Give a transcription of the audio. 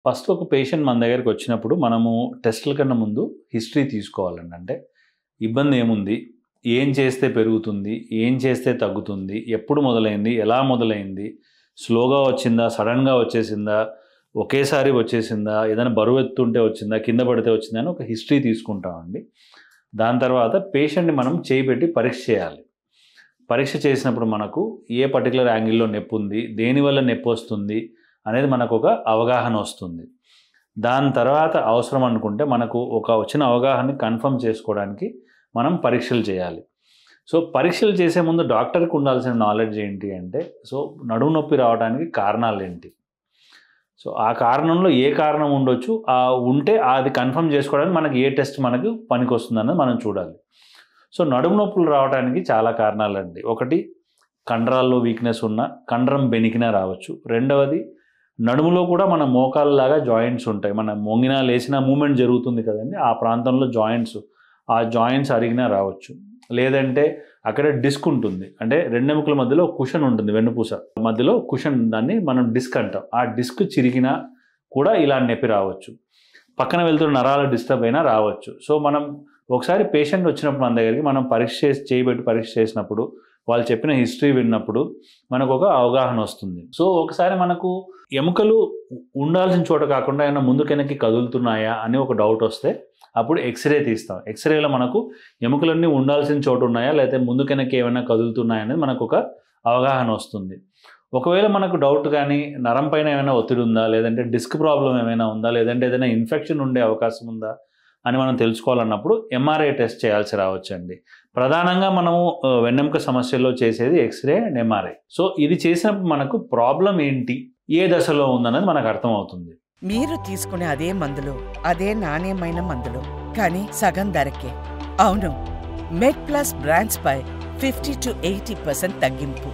First ఒక patient మన దగ్గరికొచ్చినప్పుడు మనము టెస్ట్‌ల కన్నా ముందు హిస్టరీ తీసుకోవాలండి. అంటే ఇబ్బంది ఏముంది? ఏం చేస్తే పెరుగుతుంది? ఏం చేస్తే తగ్గుతుంది? ఎప్పుడు మొదలైంది? ఎలా మొదలైంది? స్లోగా వచ్చిందా? సడెన్‌గా వచ్చేసిందా? ఒకేసారి వచ్చేసిందా? ఏదైనా బరువెత్తుంటే వచ్చిందా? కింద పడితే వచ్చిందా? అని ఒక హిస్టరీ తీసుకుంటామండి. దాని తర్వాత పేషెంట్‌ని మనం చేయి పెట్టి పరీక్ష చేయాలి. పరీక్ష చేసినప్పుడు మనకు ఏ పర్టిక్యులర్ యాంగిల్‌లో నొప్పుంది? దేనివల్ల నొప్పొస్తుంది? అనేది మనకొక అవగాహన వస్తుంది. దాని తర్వాత అవసరం అనుకుంటే మనకు ఒక వచ్చిన అవగాహనని కన్ఫర్మ్ చేసుకోవడానికి మనం పరీక్షలు చేయాలి. సో, పరీక్షలు చేసే ముందు డాక్టర్‌కి ఉండాల్సిన నాలెడ్జ్ ఏంటి అంటే, సో, నడుము నొప్పి రావడానికి కారణాలేంటి? సో, ఆ కారణంలో ఏ కారణం ఉండొచ్చు? ఉంటే అది కన్ఫర్మ్ చేసుకోవడానికి మనకి ఏ టెస్ట్ మనకు పనికొస్తుందన్నది మనం చూడాలి. సో, నడుము నొప్పులు రావడానికి చాలా కారణాలండి. ఒకటి కండరాల్లో వీక్‌నెస్ ఉన్న కండరం బెనికినా రావచ్చు. రెండవది నడుములో కూడా మన మోకాళ్ళలాగా జాయింట్స్ ఉంటాయి. మనం వంగినా, లేసినా మూవ్‌మెంట్ జరుగుతుంది కదండీ! ఆ ప్రాంతంలో ఆ జాయింట్స్ అరిగినా రావచ్చు. లేదంటే అక్కడ డిస్క్ ఉంటుంది. అంటే రెండెముకల మధ్యలో కుషన్ ఉంటుంది. వెన్నుపూస మధ్యలో కుషన్ దాన్ని మనం డిస్క్ అంటాం. ఆ డిస్క్ చిరిగినా కూడా ఇలా నొప్పి రావచ్చు. పక్కన వెళ్తున్న నరాలు డిస్టర్బ్ అయినా రావచ్చు. సో, మనం ఒకసారి పేషెంట్ వచ్చినప్పుడు మన దగ్గరికి మనం చేయి పెట్టి పరీక్ష చేసినప్పుడు, వాళ్ళు చెప్పిన హిస్టరీ విన్నప్పుడు మనకొక అవగాహన వస్తుంది. సో, ఒకసారి మనకు ఎముకలు ఉండాల్సిన చోట కాకుండా ఏమైనా ముందుకెనక్కి కదులుతున్నాయా అని ఒక డౌట్ వస్తే అప్పుడు ఎక్స్‌రే తీస్తాం. ఎక్స్‌రేలో మనకు ఎముకలన్నీ ఉండాల్సిన చోట ఉన్నాయా? లేకపోతే ముందుకెనక్కి ఏమైనా కదులుతున్నాయా అనేది మనకొక అవగాహన వస్తుంది. ఒకవేళ మనకు డౌట్ గానీ నరం పైన ఏమైనా ఒత్తిడి ఉందా? లేదంటే డిస్క్ ప్రాబ్లమ్ ఏమైనా ఉందా? లేదంటే ఏదైనా ఇన్ఫెక్షన్ ఉండే అవకాశం ఉందా? అని మనం తెలుసుకోవాలన్నప్పుడు ఎంఆర్ఐ టెస్ట్ చేయాల్సి రావచ్చండి. ప్రధానంగా మనము వెన్నెముక సమస్యల్లో చేసేది ఎక్స్‌రే అండ్ ఎంఆర్ఐ. సో, ఇది చేసినప్పుడు మనకు ప్రాబ్లమ్ ఏంటి? ఏ దశలో ఉందన్నది మనకు అర్థమవుతుంది. మీరు తీసుకునే అదే మందులు, అదే నాణ్యమైన మందులు, కానీ సగం ధరకే. అవును, మెడ్ ప్లస్ బ్రాండ్స్ పై 50-80% తగ్గింపు.